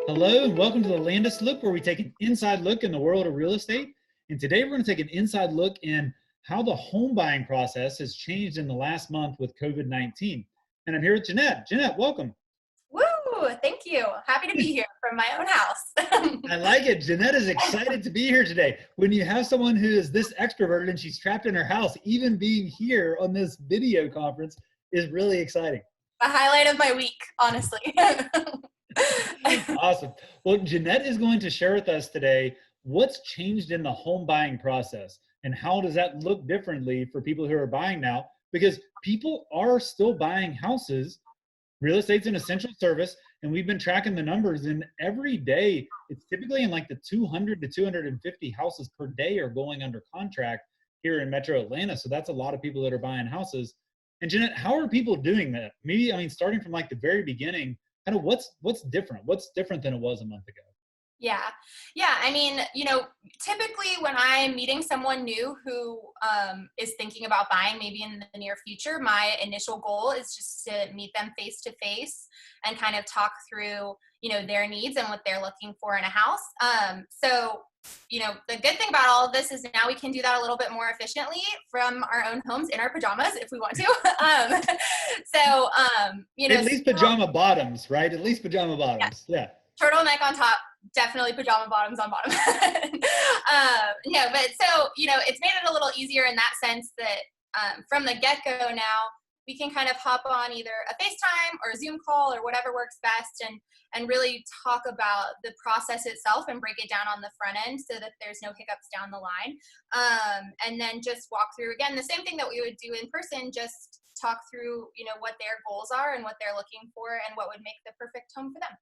Hello and welcome to the Landis Look, where we take an inside look in the world of real estate. And today we're going to take an inside look in how the home buying process has changed in the last month with COVID-19. And I'm here with Jeannette. Jeannette, welcome. Woo! Thank you. Happy to be here from my own house. I like it. Jeannette is excited to be here today. When you have someone who is this extroverted and she's trapped in her house, even being here on this video conference is really exciting. The highlight of my week, honestly. Awesome. Well, Jeannette is going to share with us today what's changed in the home buying process and how does that look differently for people who are buying now, because people are still buying houses. Real estate's an essential service, and we've been tracking the numbers, and every day it's typically in like the 200 to 250 houses per day are going under contract here in Metro Atlanta. So that's a lot of people that are buying houses. And Jeannette, how are people doing that? Maybe, starting from like the very beginning, kind of what's different? What's different than it was a month ago? Yeah. Typically when I'm meeting someone new who is thinking about buying maybe in the near future, my initial goal is just to meet them face to face and kind of talk through, their needs and what they're looking for in a house. The good thing about all of this is now we can do that a little bit more efficiently from our own homes in our pajamas if we want to. At least pajama bottoms, right? At least pajama bottoms. Yeah. Turtleneck on top, definitely pajama bottoms on bottom. It's made it a little easier in that sense that from the get-go now, we can kind of hop on either a FaceTime or a Zoom call or whatever works best and really talk about the process itself and break it down on the front end so that there's no hiccups down the line. And then just walk through, again, the same thing that we would do in person, just talk through, what their goals are and what they're looking for and what would make the perfect home for them.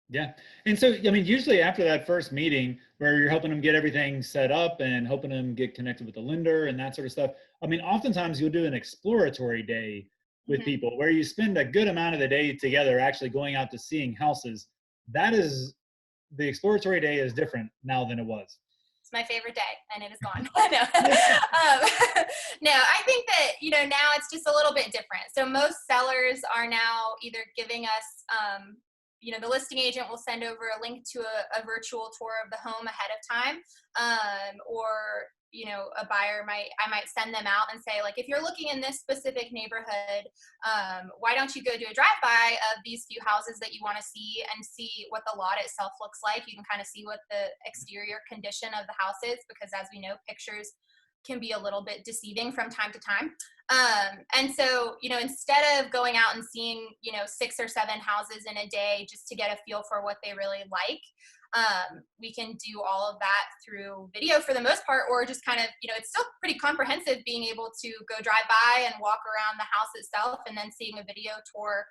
Yeah. And so, usually after that first meeting where you're helping them get everything set up and helping them get connected with the lender and that sort of stuff, oftentimes you'll do an exploratory day with people where you spend a good amount of the day together actually going out to seeing houses. The exploratory day is different now than it was. It's my favorite day and it is gone. No, I think that, now it's just a little bit different. So most sellers are now either giving us, the listing agent will send over a link to a virtual tour of the home ahead of time. Or a buyer I might send them out and say, like, if you're looking in this specific neighborhood, why don't you go do a drive-by of these few houses that you want to see and see what the lot itself looks like. You can kind of see what the exterior condition of the house is, because as we know, pictures can be a little bit deceiving from time to time. Instead of going out and seeing, 6 or 7 houses in a day just to get a feel for what they really like, we can do all of that through video for the most part, or just kind of, it's still pretty comprehensive being able to go drive by and walk around the house itself and then seeing a video tour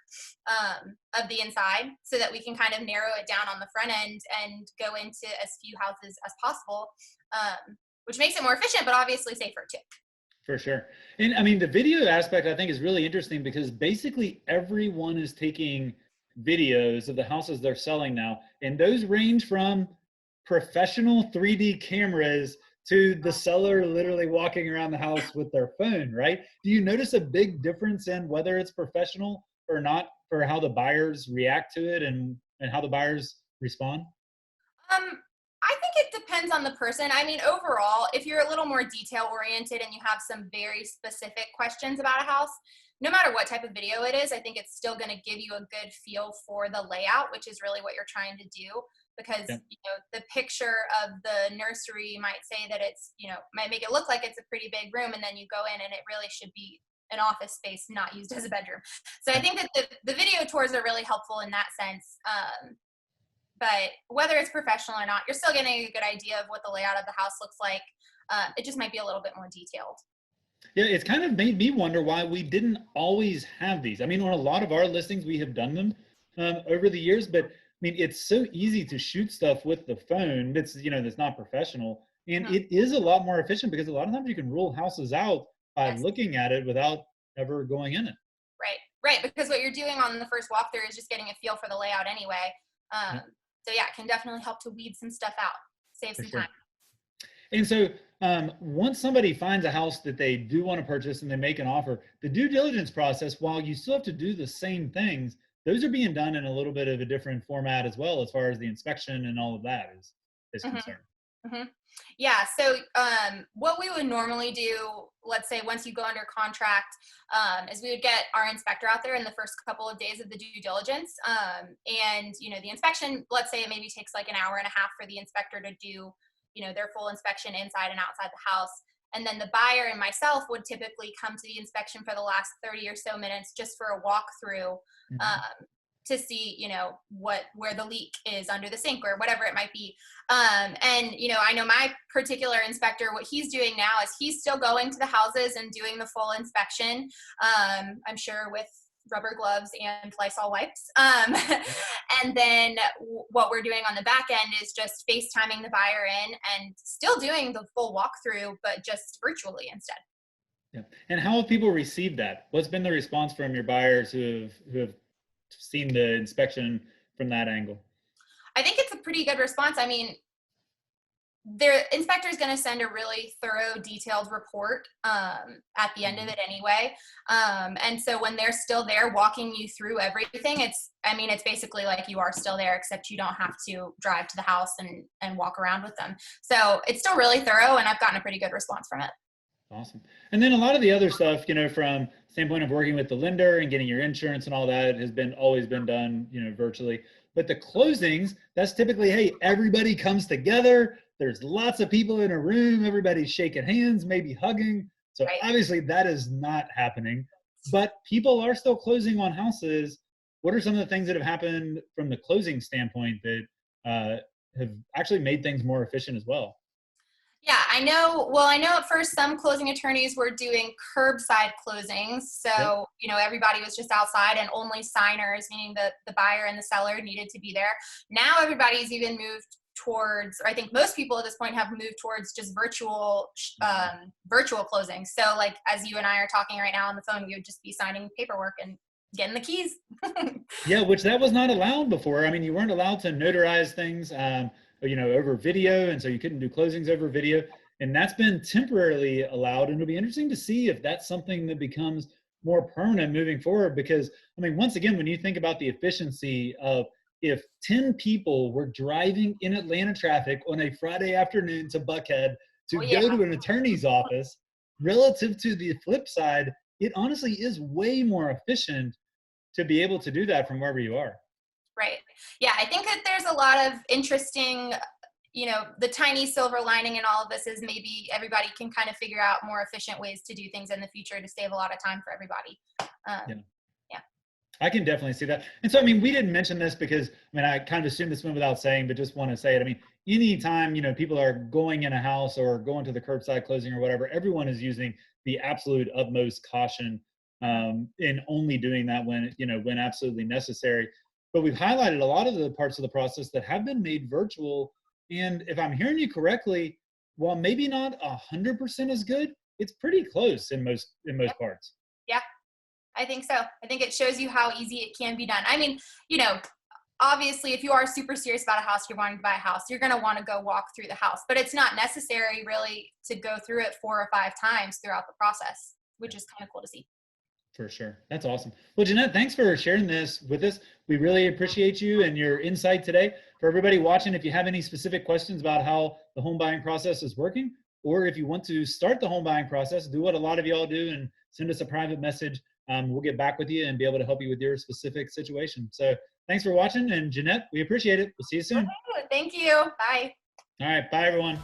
of the inside so that we can kind of narrow it down on the front end and go into as few houses as possible, which makes it more efficient, but obviously safer too. For sure. And the video aspect I think is really interesting because basically everyone is taking videos of the houses they're selling now. And those range from professional 3D cameras to the seller literally walking around the house with their phone, right? Do you notice a big difference in whether it's professional or not for how the buyers react to it and how the buyers respond? I think it depends on the person. Overall, if you're a little more detail oriented and you have some very specific questions about a house, no matter what type of video it is, I think it's still going to give you a good feel for the layout, which is really what you're trying to do. Because, the picture of the nursery might say that it's, might make it look like it's a pretty big room. And then you go in and it really should be an office space, not used as a bedroom. So I think that the video tours are really helpful in that sense. But whether it's professional or not, you're still getting a good idea of what the layout of the house looks like. It just might be a little bit more detailed. Yeah, it's kind of made me wonder why we didn't always have these. On a lot of our listings, we have done them over the years, but it's so easy to shoot stuff with the phone that's not professional. And it is a lot more efficient because a lot of times you can rule houses out by looking at it without ever going in it. Right. Because what you're doing on the first walkthrough is just getting a feel for the layout anyway. So yeah, it can definitely help to weed some stuff out, save some time. And so once somebody finds a house that they do want to purchase and they make an offer, the due diligence process, while you still have to do the same things, those are being done in a little bit of a different format as well, as far as the inspection and all of that is Mhm. concerned. Mhm. Yeah. So what we would normally do, let's say once you go under contract, is we would get our inspector out there in the first couple of days of the due diligence. And, the inspection, let's say it maybe takes like an hour and a half for the inspector to do, their full inspection inside and outside the house. And then the buyer and myself would typically come to the inspection for the last 30 or so minutes just for a walkthrough. Mhm. To see, where the leak is under the sink or whatever it might be. And, I know my particular inspector, what he's doing now is he's still going to the houses and doing the full inspection. I'm sure with rubber gloves and Lysol wipes. And then what we're doing on the back end is just FaceTiming the buyer in and still doing the full walkthrough, but just virtually instead. Yeah. And how have people received that? What's been the response from your buyers who have seen the inspection from that angle? I think it's a pretty good response. I mean, their inspector is going to send a really thorough, detailed report at the end of it anyway. And so when they're still there walking you through everything, it's basically like you are still there, except you don't have to drive to the house and walk around with them. So it's still really thorough, and I've gotten a pretty good response from it. Awesome. And then a lot of the other stuff, from standpoint of working with the lender and getting your insurance and all that has always been done, virtually. But the closings, that's typically, hey, everybody comes together. There's lots of people in a room. Everybody's shaking hands, maybe hugging. So Right. obviously that is not happening. But people are still closing on houses. What are some of the things that have happened from the closing standpoint that have actually made things more efficient as well? Yeah, I know. Well, I know at first some closing attorneys were doing curbside closings. Yep. So, everybody was just outside and only signers, meaning the buyer and the seller needed to be there. Now everybody's even moved towards, or I think most people at this point have moved towards just virtual closings. So like as you and I are talking right now on the phone, we would just be signing paperwork and getting the keys. Yeah, which that was not allowed before. I mean, you weren't allowed to notarize things, over video, and so you couldn't do closings over video. And that's been temporarily allowed, and it'll be interesting to see if that's something that becomes more permanent moving forward. Because, I mean, once again, when you think about the efficiency of if 10 people were driving in Atlanta traffic on a Friday afternoon to Buckhead to Yeah. go to an attorney's office, relative to the flip side, it honestly is way more efficient to be able to do that from wherever you are. Right. Yeah, I think that there's a lot of interesting, the tiny silver lining in all of this is maybe everybody can kind of figure out more efficient ways to do things in the future to save a lot of time for everybody. Yeah. Yeah. I can definitely see that. And so, I mean, we didn't mention this because, I mean, I kind of assumed this went without saying, but just want to say it. I mean, anytime, people are going in a house or going to the curbside closing or whatever, everyone is using the absolute utmost caution in only doing that when absolutely necessary. But we've highlighted a lot of the parts of the process that have been made virtual. And if I'm hearing you correctly, while maybe not 100% as good, it's pretty close in most parts. Yeah, I think so. I think it shows you how easy it can be done. I mean, obviously, if you are super serious about a house, you're wanting to buy a house, you're going to want to go walk through the house. But it's not necessary really to go through it 4 or 5 times throughout the process, which is kind of cool to see. For sure. That's awesome. Well, Jeannette, thanks for sharing this with us. We really appreciate you and your insight today. For everybody watching, if you have any specific questions about how the home buying process is working, or if you want to start the home buying process, do what a lot of y'all do and send us a private message. We'll get back with you and be able to help you with your specific situation. So thanks for watching. And Jeannette, we appreciate it. We'll see you soon. Thank you. Bye. All right. Bye, everyone.